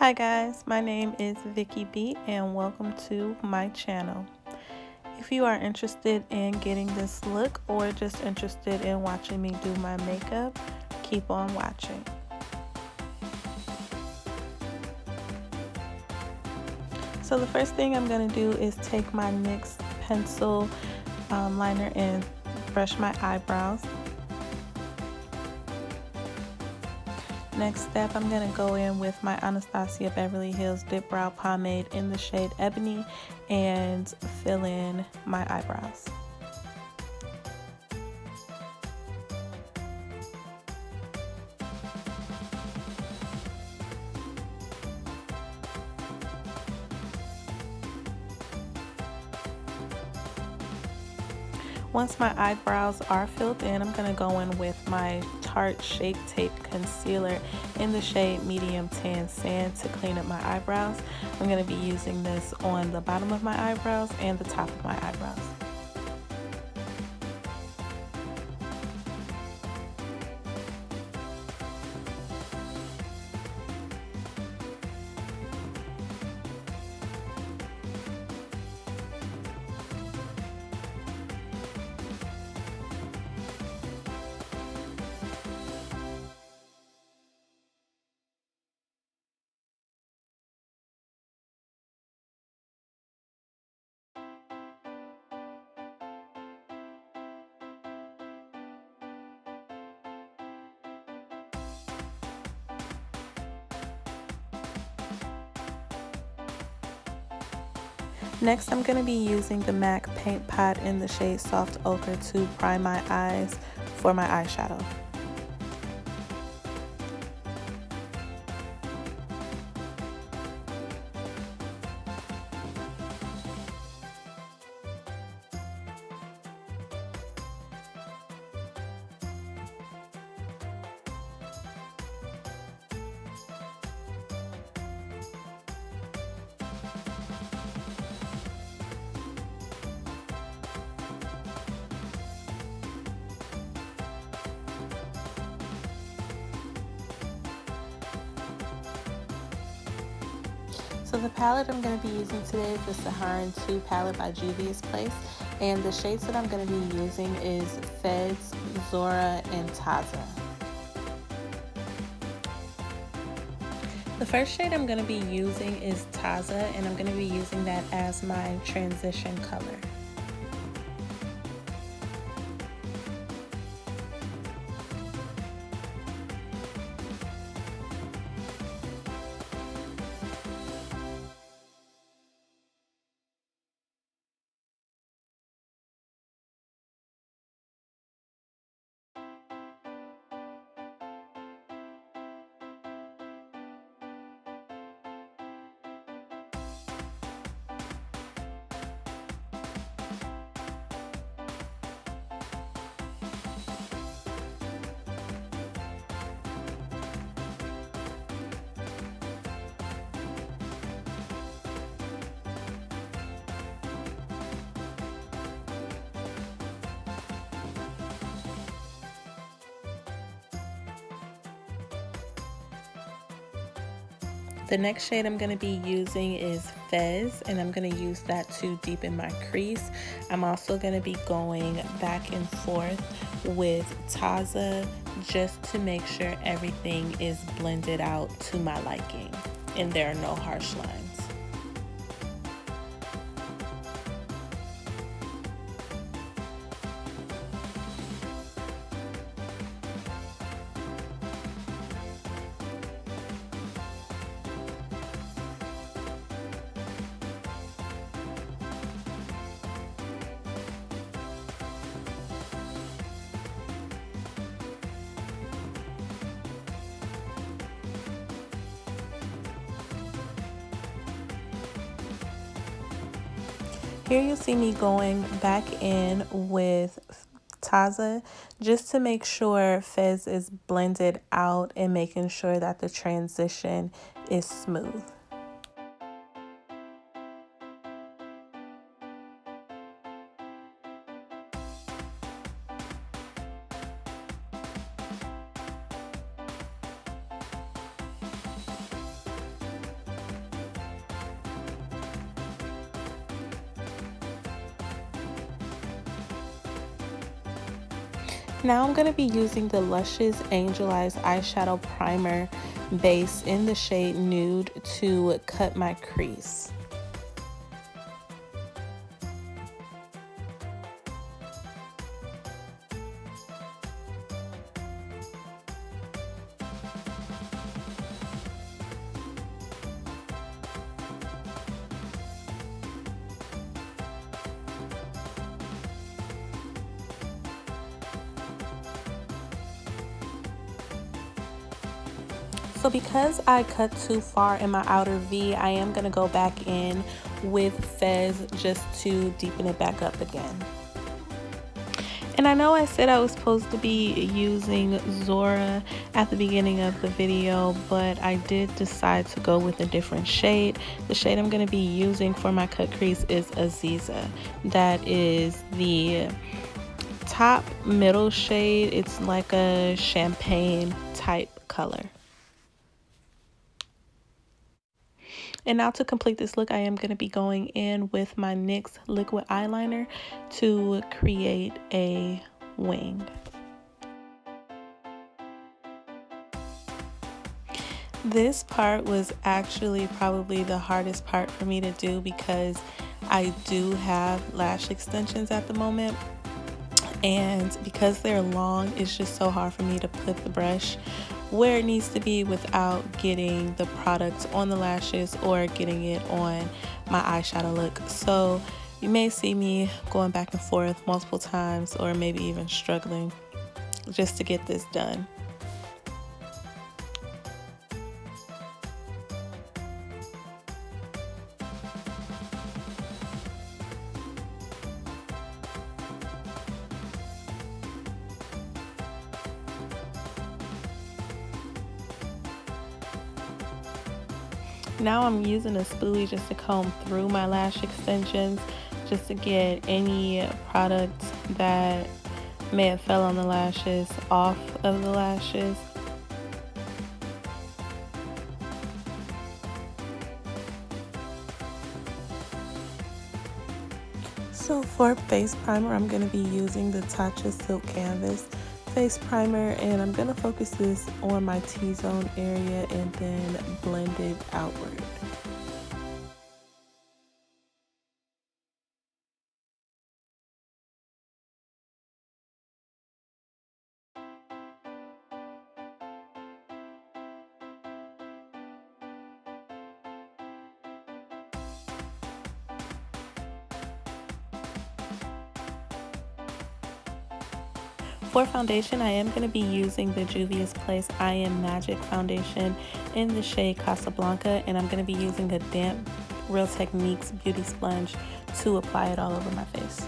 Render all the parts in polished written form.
Hi guys, my name is Vicky B and welcome to my channel. If you are interested in getting this look or just interested in watching me do my makeup, keep on watching. So the first thing I'm going to do is take my NYX pencil liner and brush my eyebrows. Next step, I'm going to go in with my Anastasia Beverly Hills Dip Brow Pomade in the shade Ebony and fill in my eyebrows. Once my eyebrows are filled in, I'm going to go in with my Tarte Shape Tape Concealer in the shade Medium Tan Sand to clean up my eyebrows. I'm going to be using this on the bottom of my eyebrows and the top of my eyebrows. Next, I'm going to be using the MAC Paint Pot in the shade Soft Ochre to prime my eyes for my eyeshadow. So the palette I'm going to be using today is the Saharan II palette by Juvia's Place, and the shades that I'm going to be using is Fez, Zora, and Taza. The first shade I'm going to be using is Taza, and I'm going to be using that as my transition color. The next shade I'm going to be using is Fez, and I'm going to use that to deepen my crease. I'm also going to be going back and forth with Taza just to make sure everything is blended out to my liking and there are no harsh lines. Here you see me going back in with Taza just to make sure Fez is blended out and making sure that the transition is smooth. Now I'm going to be using the Luscious Angelized Eyeshadow Primer base in the shade Nude to cut my crease. So because I cut too far in my outer V, I am going to go back in with Fez just to deepen it back up again. And I know I said I was supposed to be using Zora at the beginning of the video, but I did decide to go with a different shade. The shade I'm going to be using for my cut crease is Aziza. That is the top middle shade. It's like a champagne type color. And now to complete this look, I am going to be going in with my NYX liquid eyeliner to create a wing. This part was actually probably the hardest part for me to do because I do have lash extensions at the moment. And because they're long, it's just so hard for me to put the brush where it needs to be without getting the product on the lashes or getting it on my eyeshadow look. So you may see me going back and forth multiple times, or maybe even struggling just to get this done. Now I'm using a spoolie just to comb through my lash extensions, just to get any product that may have fell on the lashes off of the lashes. So for face primer, I'm going to be using the Tatcha Silk Canvas face primer, and I'm going to focus this on my T-zone area and then blend it outward. For foundation, I am going to be using the Juvia's Place I Am Magic foundation in the shade Casablanca, and I'm going to be using a damp Real Techniques beauty sponge to apply it all over my face.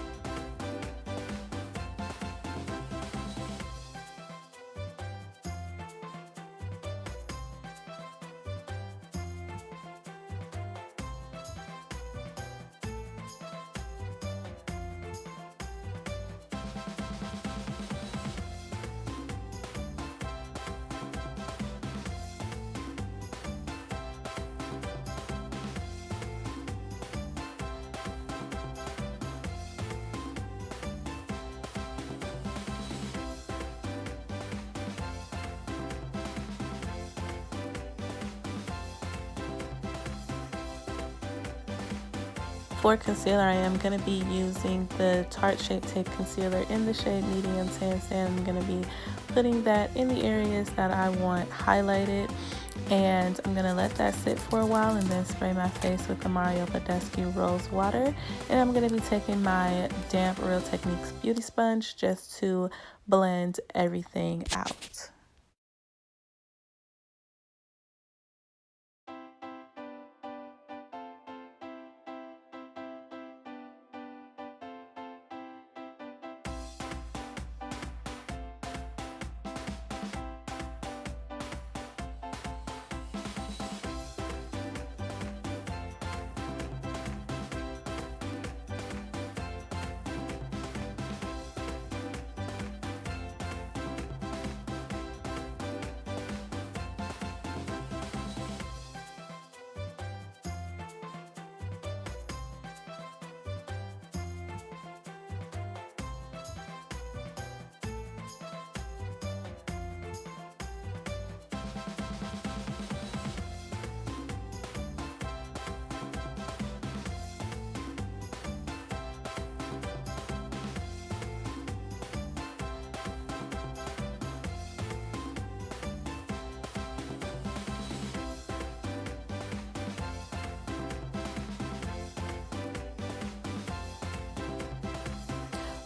For concealer, I am going to be using the Tarte Shape Tape Concealer in the shade Medium Tan Sand. I'm going to be putting that in the areas that I want highlighted. And I'm going to let that sit for a while and then spray my face with the Mario Badescu Rose Water. And I'm going to be taking my damp Real Techniques beauty sponge just to blend everything out.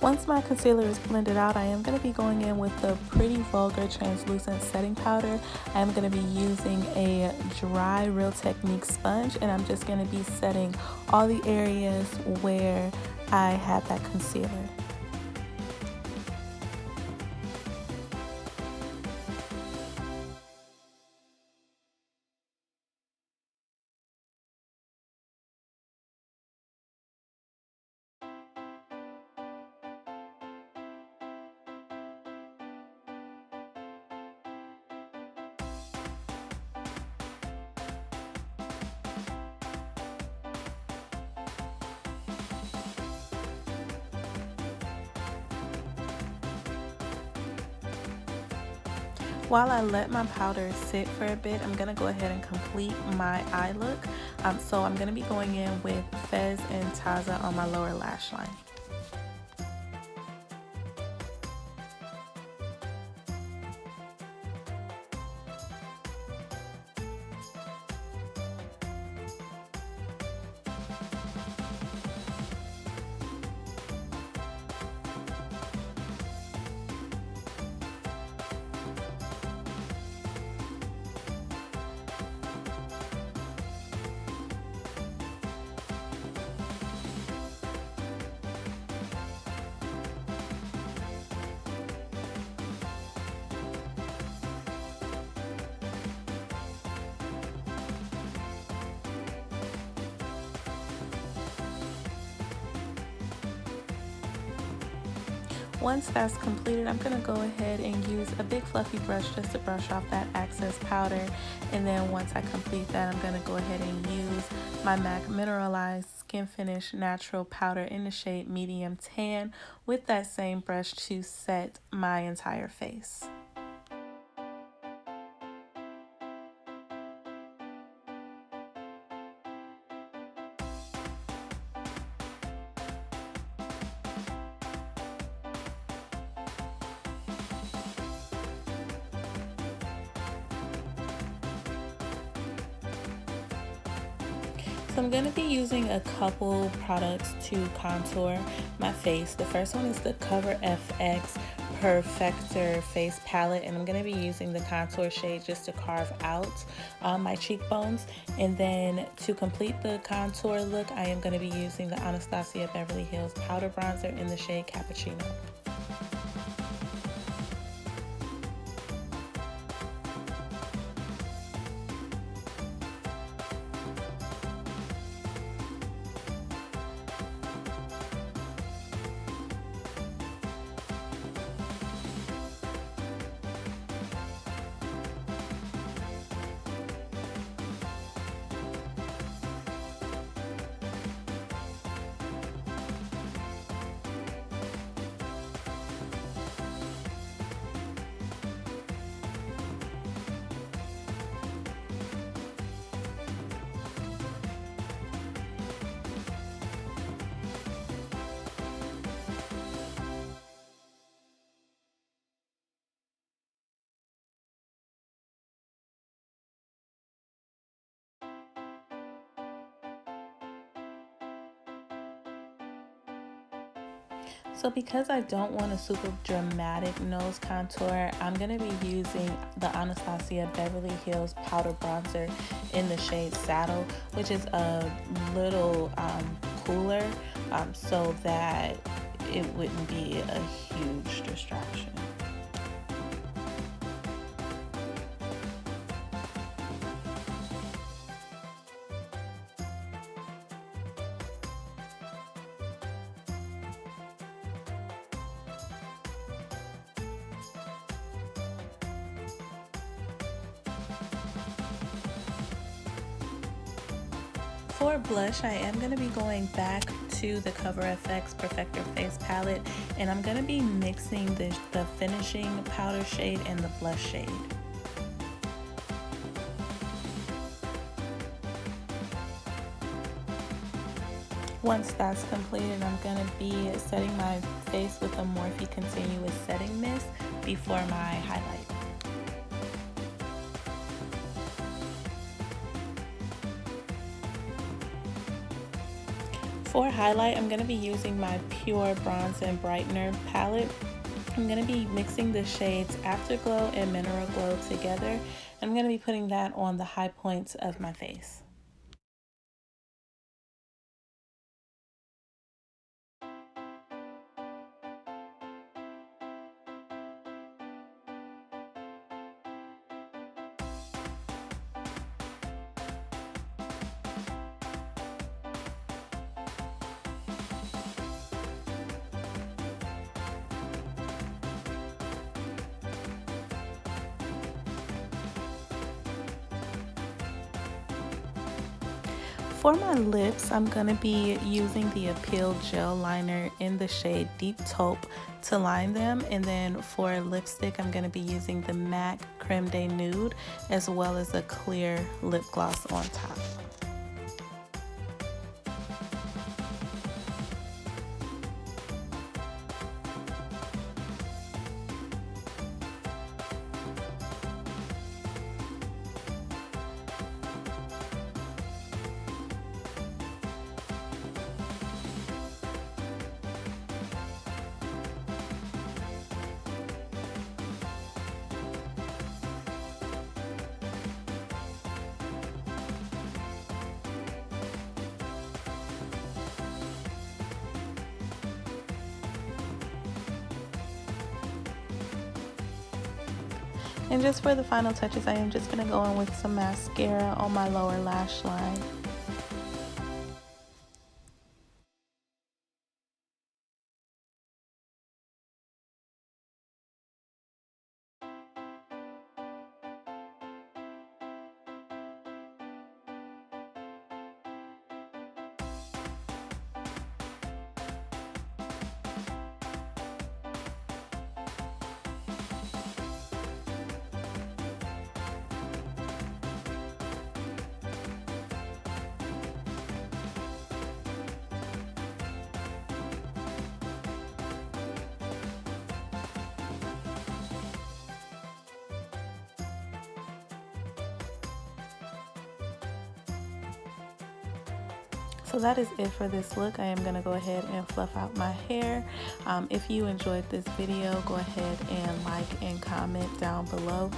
Once my concealer is blended out, I am going to be going in with the Pretty Vulgar Translucent Setting Powder. I am going to be using a dry Real Technique sponge, and I'm just going to be setting all the areas where I had that concealer. While I let my powder sit for a bit, I'm going to go ahead and complete my eye look. So I'm going to be going in with Fez and Taza on my lower lash line. Once that's completed, I'm going to go ahead and use a big fluffy brush just to brush off that excess powder. And then once I complete that, I'm going to go ahead and use my MAC Mineralized Skin Finish Natural Powder in the shade Medium Tan with that same brush to set my entire face. So I'm going to be using a couple products to contour my face. The first one is the Cover FX Perfector Face Palette, and I'm going to be using the contour shade just to carve out my cheekbones. And then to complete the contour look, I am going to be using the Anastasia Beverly Hills Powder Bronzer in the shade Cappuccino. So because I don't want a super dramatic nose contour, I'm going to be using the Anastasia Beverly Hills Powder Bronzer in the shade Saddle, which is a little cooler so that it wouldn't be a huge distraction. For blush, I am going to be going back to the Cover FX Perfector Face Palette, and I'm going to be mixing the finishing powder shade and the blush shade. Once that's completed, I'm going to be setting my face with a Morphe Continuous Setting Mist before my highlight. For highlight, I'm going to be using my Pure Bronze and Brightener palette. I'm going to be mixing the shades Afterglow and Mineral Glow together. I'm going to be putting that on the high points of my face. For my lips, I'm going to be using the Appeal Gel Liner in the shade Deep Taupe to line them. And then for lipstick, I'm going to be using the MAC Creme de Nude as well as a clear lip gloss on top. And just for the final touches, I am just going to go in with some mascara on my lower lash line. So that is it for this look. I am going to go ahead and fluff out my hair. If you enjoyed this video, go ahead and like and comment down below.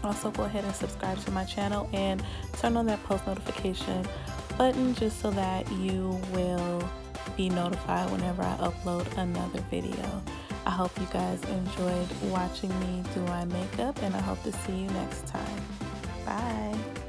Also, go ahead and subscribe to my channel and turn on that post notification button just so that you will be notified whenever I upload another video. I hope you guys enjoyed watching me do my makeup, and I hope to see you next time. Bye.